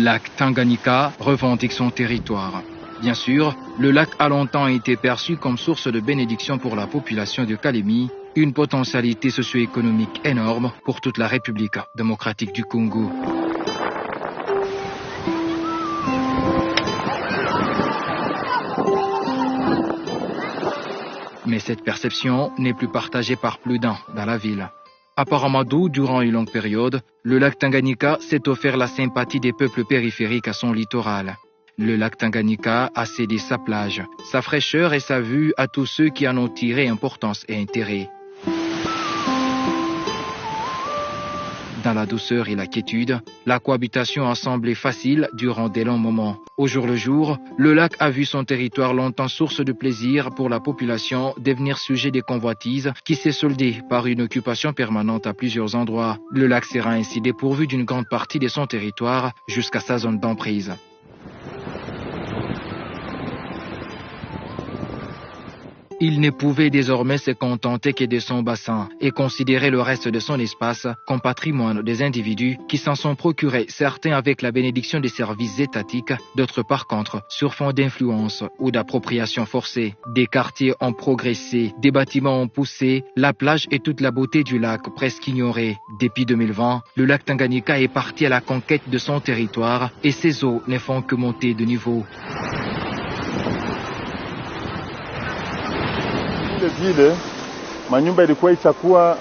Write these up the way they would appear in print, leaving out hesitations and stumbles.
lac Tanganyika revendique son territoire. Bien sûr, le lac a longtemps été perçu comme source de bénédiction pour la population de Kalemi, une potentialité socio-économique énorme pour toute la République démocratique du Congo. Mais cette perception n'est plus partagée par plus d'un dans la ville. À Paramadou, durant une longue période, le lac Tanganyika s'est offert la sympathie des peuples périphériques à son littoral. Le lac Tanganyika a cédé sa plage, sa fraîcheur et sa vue à tous ceux qui en ont tiré importance et intérêt. Dans la douceur et la quiétude, la cohabitation a semblé facile durant des longs moments. Au jour le jour, le lac a vu son territoire longtemps source de plaisir pour la population devenir sujet des convoitises qui s'est soldée par une occupation permanente à plusieurs endroits. Le lac sera ainsi dépourvu d'une grande partie de son territoire jusqu'à sa zone d'emprise. Il ne pouvait désormais se contenter que de son bassin et considérer le reste de son espace comme patrimoine des individus qui s'en sont procurés, certains avec la bénédiction des services étatiques, d'autres par contre sur fond d'influence ou d'appropriation forcée. Des quartiers ont progressé, des bâtiments ont poussé, la plage et toute la beauté du lac presque ignorée. Depuis 2020, le lac Tanganyika est parti à la conquête de son territoire et ses eaux ne font que monter de niveau. Vile manyumba ilikuwa itakuwa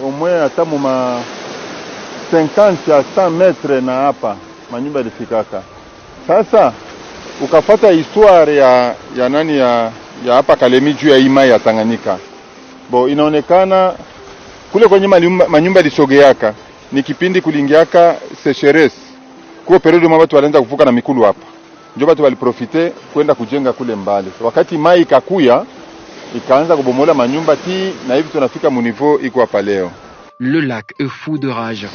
omwe hata muma 50 à 100 metre na hapa manyumba ilifikaka. Sasa ukafata histoire ya nani ya hapa Kalemi juu ya ima ya Tanganyika. Inaonekana kule kwenye manyumba ilisogeaka ni kipindi kulingiaka sécheresse. Kwa periode watu walianza kuvuka na mikulu hapa. Ndio watu waliprofite kwenda kujenga kule mbali. Wakati mai ikakuya ikaanza kubomola manyumba ti na hivi tunafika mu niveau iko hapa leo. Le lac est fou de rage.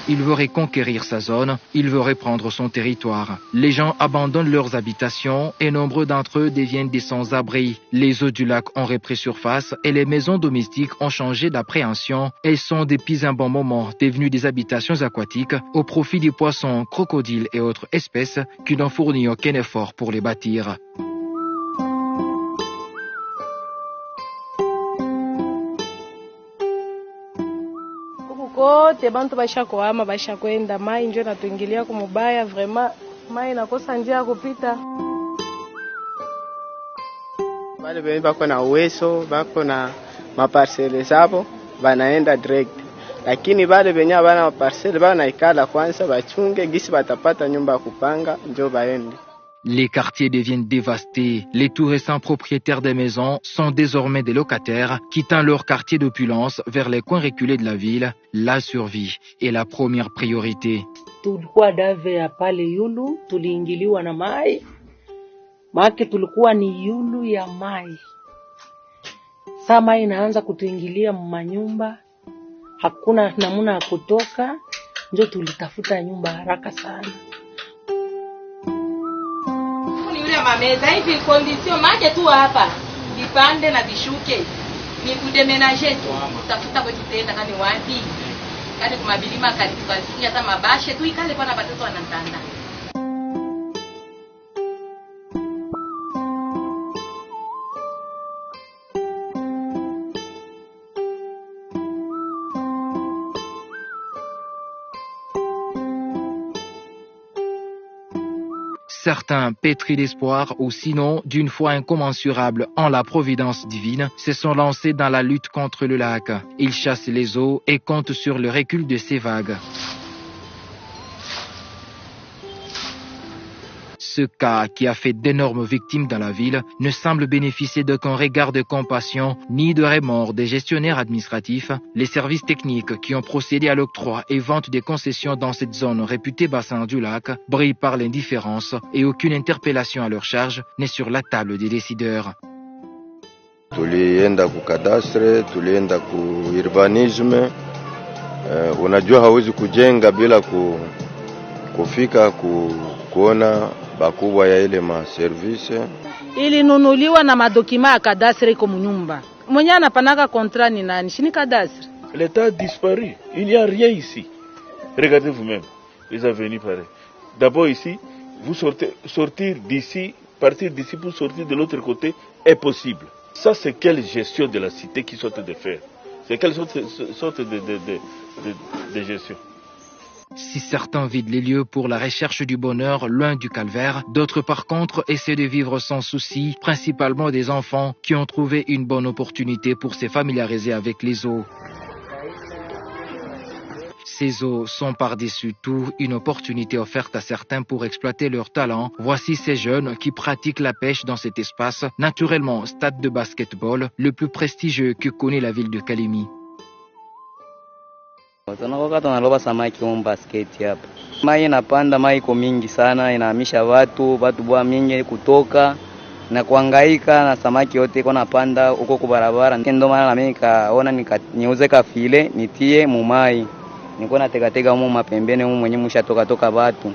Il veut reconquérir sa zone, il veut reprendre son territoire. Les gens abandonnent leurs habitations et nombreux d'entre eux deviennent des sans-abri. Les eaux du lac ont repris surface et les maisons domestiques ont changé d'appréhension. Elles sont depuis un bon moment devenues des habitations aquatiques au profit des poissons, crocodiles et autres espèces qui n'ont fourni aucun effort pour les bâtir. Kote bantu baisha kuhama baisha kwenda mai ndio natuingilia kumubaya vraiment mai nakosa njia kupita. Wale wengi bako na uwezo bako na maparcele zabo banaenda direct, lakini wale wenye bana maparcele bana ikala kwanza bachunge gisi batapata nyumba ya kupanga ndio baende. Les quartiers deviennent dévastés. Les tout récents propriétaires des maisons sont désormais des locataires, quittant leur quartier d'opulence vers les coins reculés de la ville. La survie est la première priorité. Tulikuwa dave ya pale yulu, tuliingiliwa na mai. Maana tulikuwa ni yulu ya mai. Sasa mai inaanza kutuingilia manyumba. Hakuna namna ya kutoka, ndio tulitafuta nyumba haraka sana. Mameza hivi condition maje tu hapa vipande na vishuke ni kudemenaje tu utafuta kwa kitenda kani wapi kani kumabilima kani tukazinga hata mabashe tu ikale kwa na watoto wanatanda. Certains, pétris d'espoir ou sinon d'une foi incommensurable en la providence divine, se sont lancés dans la lutte contre le lac. Ils chassent les eaux et comptent sur le recul de ces vagues. Ce cas qui a fait d'énormes victimes dans la ville ne semble bénéficier d'aucun regard de compassion ni de remords des gestionnaires administratifs. Les services techniques qui ont procédé à l'octroi et vente des concessions dans cette zone réputée bassin du lac brillent par l'indifférence et aucune interpellation à leur charge n'est sur la table des décideurs. Tulienda ku kadastre, tulienda ku urbanisme. Unajua hawezi kujenga bila kufika kuona bakubwa ya ile ma service. Ilinunuliwa na madokima ya kadastre iko mnyumba. Mwenye anapanaka contrat ni nani? Shini kadastre. L'État a disparu. Il n'y a rien ici. Regardez vous-même. les avenues pareilles. D'abord ici, vous sortir d'ici, partir d'ici pour sortir de l'autre côté est possible. Ça, c'est quelle gestion de la cité qu'ils sont en train de faire? C'est quelle sorte de gestion? Si certains vident les lieux pour la recherche du bonheur loin du calvaire, d'autres par contre essaient de vivre sans souci, principalement des enfants qui ont trouvé une bonne opportunité pour se familiariser avec les eaux. Ces eaux sont par-dessus tout une opportunité offerte à certains pour exploiter leur talent. Voici ces jeunes qui pratiquent la pêche dans cet espace, naturellement stade de basketball, le plus prestigieux que connaît la ville de Kalemi. Tunakoka tunaloba samaki humu basketi hapa. Mai inapanda, mai iko mingi sana, inahamisha watu bwa mingi kutoka na kuhangaika na samaki yote iko napanda huko kwa barabara. Ndio maana na mimi nikaona niuze kafile nitie mumai. Niko nategatega humu mapembeni humu mwenye mshatoka watu.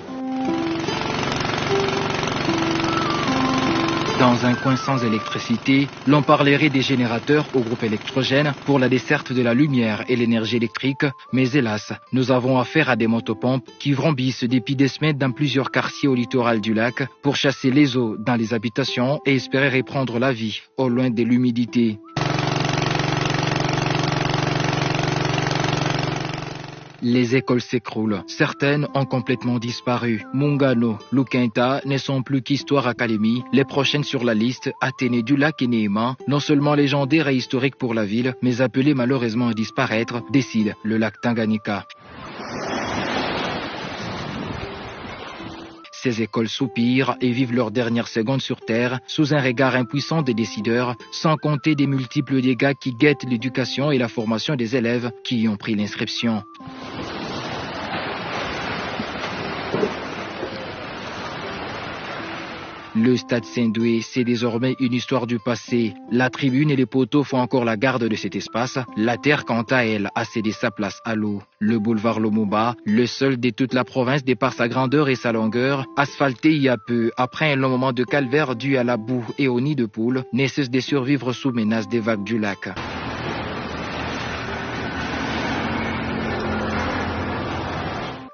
Dans un coin sans électricité, l'on parlerait des générateurs au groupe électrogène pour la desserte de la lumière et l'énergie électrique, mais hélas, nous avons affaire à des motopompes qui vrombissent depuis des semaines dans plusieurs quartiers au littoral du lac pour chasser les eaux dans les habitations et espérer reprendre la vie au loin de l'humidité. Les écoles s'écroulent. Certaines ont complètement disparu. Mungano, Lukenta ne sont plus qu'histoire à Kalemi. Les prochaines sur la liste, Athénée du lac et Néhéma, non seulement légendaires et historiques pour la ville, mais appelées malheureusement à disparaître, décide le lac Tanganyika. Ces écoles soupirent et vivent leurs dernières secondes sur Terre sous un regard impuissant des décideurs, sans compter des multiples dégâts qui guettent l'éducation et la formation des élèves qui y ont pris l'inscription. Le stade Saint-Doué, c'est désormais une histoire du passé. La tribune et les poteaux font encore la garde de cet espace. La terre, quant à elle, a cédé sa place à l'eau. Le boulevard Lumumba, le seul de toute la province de par sa grandeur et sa longueur, asphalté il y a peu, après un long moment de calvaire dû à la boue et au nid de poules, ne cesse de survivre sous menace des vagues du lac.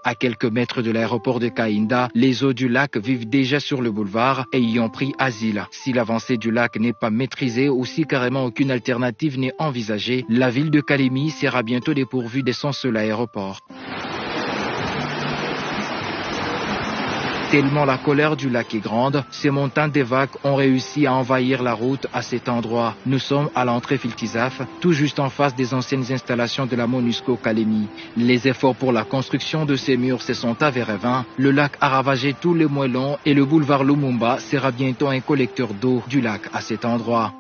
À quelques mètres de l'aéroport de Kainda, les eaux du lac vivent déjà sur le boulevard et y ont pris asile. Si l'avancée du lac n'est pas maîtrisée ou si carrément aucune alternative n'est envisagée, la ville de Kalemi sera bientôt dépourvue de son seul aéroport. Tellement la colère du lac est grande, ces montagnes de vagues ont réussi à envahir la route à cet endroit. Nous sommes à l'entrée Filtizaf, tout juste en face des anciennes installations de la MONUSCO Kalemi. Les efforts pour la construction de ces murs se sont avérés vains. Le lac a ravagé tous les moellons et le boulevard Lumumba sera bientôt un collecteur d'eau du lac à cet endroit.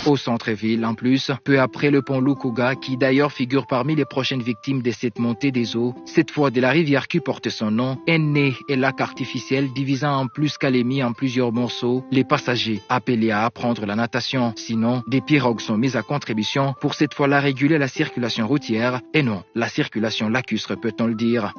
Au centre-ville, en plus, peu après le pont Lukuga, qui d'ailleurs figure parmi les prochaines victimes de cette montée des eaux, cette fois de la rivière qui porte son nom, est né un lac artificiel divisant en plus Kalemi en plusieurs morceaux, les passagers appelés à apprendre la natation. Sinon, des pirogues sont mises à contribution pour cette fois-là réguler la circulation routière, et non, la circulation lacustre peut-on le dire.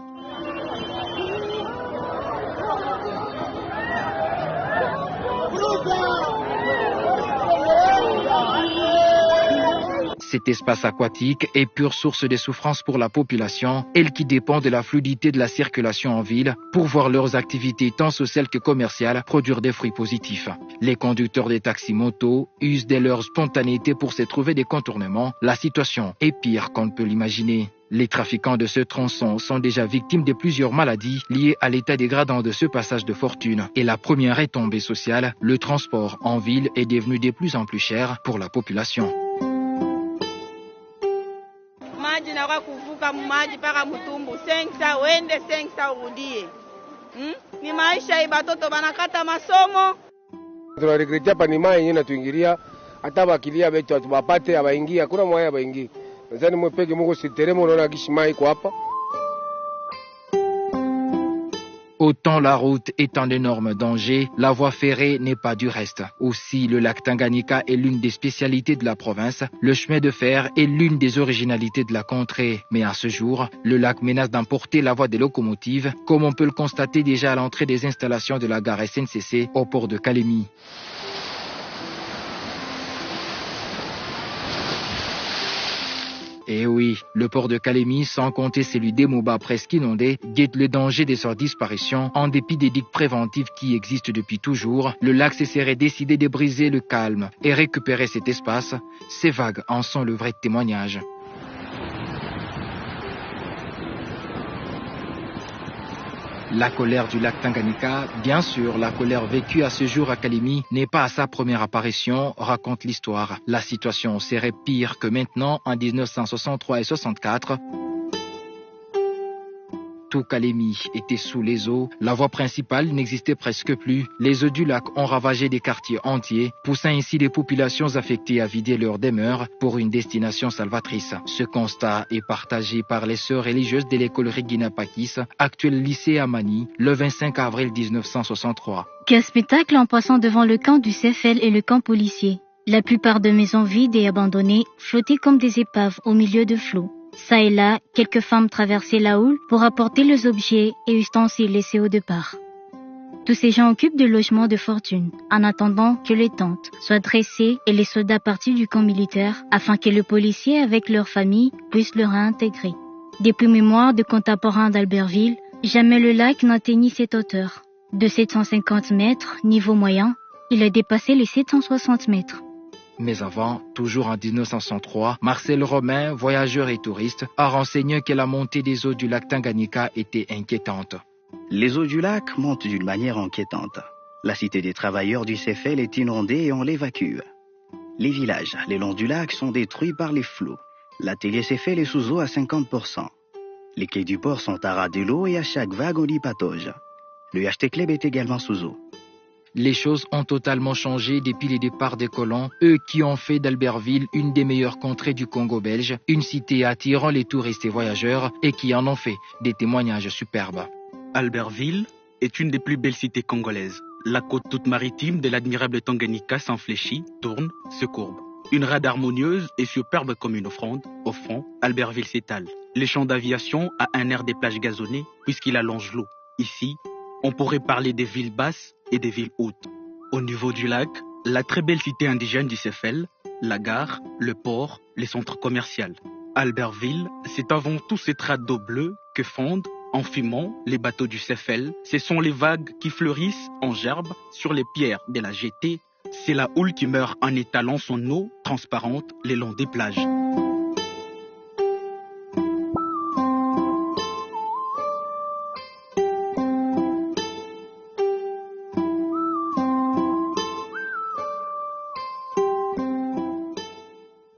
Cet espace aquatique est pure source de souffrance pour la population, elle qui dépend de la fluidité de la circulation en ville pour voir leurs activités tant sociales que commerciales produire des fruits positifs. Les conducteurs des taxis motos usent de leur spontanéité pour se trouver des contournements. La situation est pire qu'on ne peut l'imaginer. Les trafiquants de ce tronçon sont déjà victimes de plusieurs maladies liées à l'état dégradant de ce passage de fortune. Et la première retombée sociale, le transport en ville est devenu de plus en plus cher pour la population. Maji na kwa kuvuka maji paka Mutumbu sensa uende sensa urudie. Ni maisha hii batoto banakata masomo. Tunaregretia pa ni mai yenyewe natuingilia hata bakilia betu atubapate abaingia kuna mwaya abaingia. Nadhani mwepeke Mungu siteremo unaona kishi mai kwa hapa. Autant la route est un énorme danger, la voie ferrée n'est pas du reste. Aussi, le lac Tanganyika est l'une des spécialités de la province. Le chemin de fer est l'une des originalités de la contrée. Mais à ce jour, le lac menace d'emporter la voie des locomotives, comme on peut le constater déjà à l'entrée des installations de la gare SNCC au port de Kalemi. Et oui, le port de Kalemi, sans compter celui d'Emoba presque inondé, guette le danger de sa disparition. En dépit des digues préventives qui existent depuis toujours, le lac se serait décidé de briser le calme et récupérer cet espace. Ces vagues en sont le vrai témoignage. La colère du lac Tanganyika, bien sûr, la colère vécue à ce jour à Kalemi n'est pas à sa première apparition, raconte l'histoire. La situation serait pire que maintenant en 1963 et 64. Tout Kalemi était sous les eaux, la voie principale n'existait presque plus. Les eaux du lac ont ravagé des quartiers entiers, poussant ainsi les populations affectées à vider leurs demeures pour une destination salvatrice. Ce constat est partagé par les sœurs religieuses de l'école Regina Pakis, actuel lycée à Mani, le 25 avril 1963. Quel spectacle en passant devant le camp du CFL et le camp policier. La plupart de maisons vides et abandonnées flottaient comme des épaves au milieu de flots. Ça et là, quelques femmes traversaient la houle pour apporter les objets et ustensiles laissés au départ. Tous ces gens occupent des logements de fortune, en attendant que les tentes soient dressées et les soldats partis du camp militaire, afin que les policiers avec leurs familles puissent le réintégrer. Depuis mémoire de contemporains d'Albertville, jamais le lac n'atteignit cette hauteur. De 750 mètres, niveau moyen, il a dépassé les 760 mètres. Mais avant, toujours en 1963, Marcel Romain, voyageur et touriste, a renseigné que la montée des eaux du lac Tanganyika était inquiétante. Les eaux du lac montent d'une manière inquiétante. La cité des travailleurs du CFL est inondée et on l'évacue. Les villages le long du lac sont détruits par les flots. L'atelier CFL est sous eau à 50%. Les quais du port sont à ras de l'eau et à chaque vague on y patauge. Le HT Club est également sous eau. Les choses ont totalement changé depuis les départs des colons, eux qui ont fait d'Albertville une des meilleures contrées du Congo belge, une cité attirant les touristes et voyageurs et qui en ont fait des témoignages superbes. Albertville est une des plus belles cités congolaises. La côte toute maritime de l'admirable Tanganyika s'enfléchit, tourne, se courbe. Une rade harmonieuse et superbe comme une offrande. Au fond, Albertville s'étale. Les champs d'aviation a un air des plages gazonnées puisqu'il allonge l'eau. Ici, on pourrait parler des villes basses et des villes hautes. Au niveau du lac, la très belle cité indigène du CFL, la gare, le port, les centres commerciaux. Albertville, c'est avant tout ces traits d'eau bleue que fondent, en fumant, les bateaux du CFL. Ce sont les vagues qui fleurissent en gerbes sur les pierres de la jetée. C'est la houle qui meurt en étalant son eau transparente le long des plages.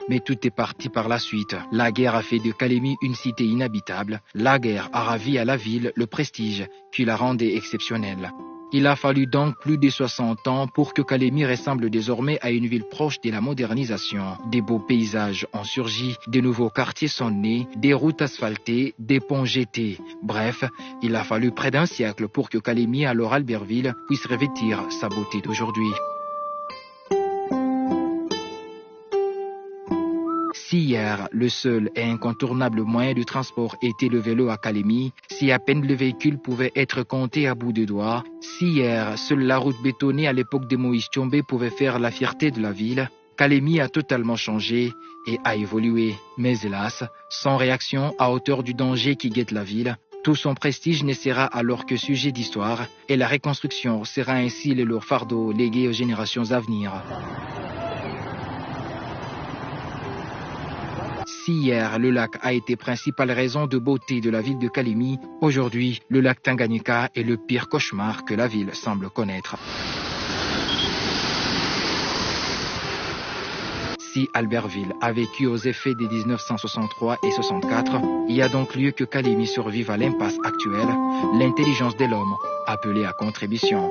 Mais tout est parti par la suite. La guerre a fait de Kalemi une cité inhabitable. La guerre a ravi à la ville le prestige qui la rendait exceptionnelle. Il a fallu donc plus de 60 ans pour que Kalemi ressemble désormais à une ville proche de la modernisation. Des beaux paysages ont surgi, de nouveaux quartiers sont nés, des routes asphaltées, des ponts jetés. Bref, il a fallu près d'un siècle pour que Kalemi, alors Albertville, puisse revêtir sa beauté d'aujourd'hui. Si hier, le seul et incontournable moyen de transport était le vélo à Kalemi, si à peine le véhicule pouvait être compté à bout de doigts, si hier, seule la route bétonnée à l'époque de Moïse Tshombe pouvait faire la fierté de la ville, Kalemi a totalement changé et a évolué. Mais hélas, sans réaction à hauteur du danger qui guette la ville, tout son prestige ne sera alors que sujet d'histoire et la reconstruction sera ainsi le lourd fardeau légué aux générations à venir. Si hier, le lac a été principale raison de beauté de la ville de Kalemi, aujourd'hui, le lac Tanganyika est le pire cauchemar que la ville semble connaître. Si Albertville a vécu aux effets des 1963 et 64, il y a donc lieu que Kalemi survive à l'impasse actuelle, l'intelligence de l'homme appelée à contribution.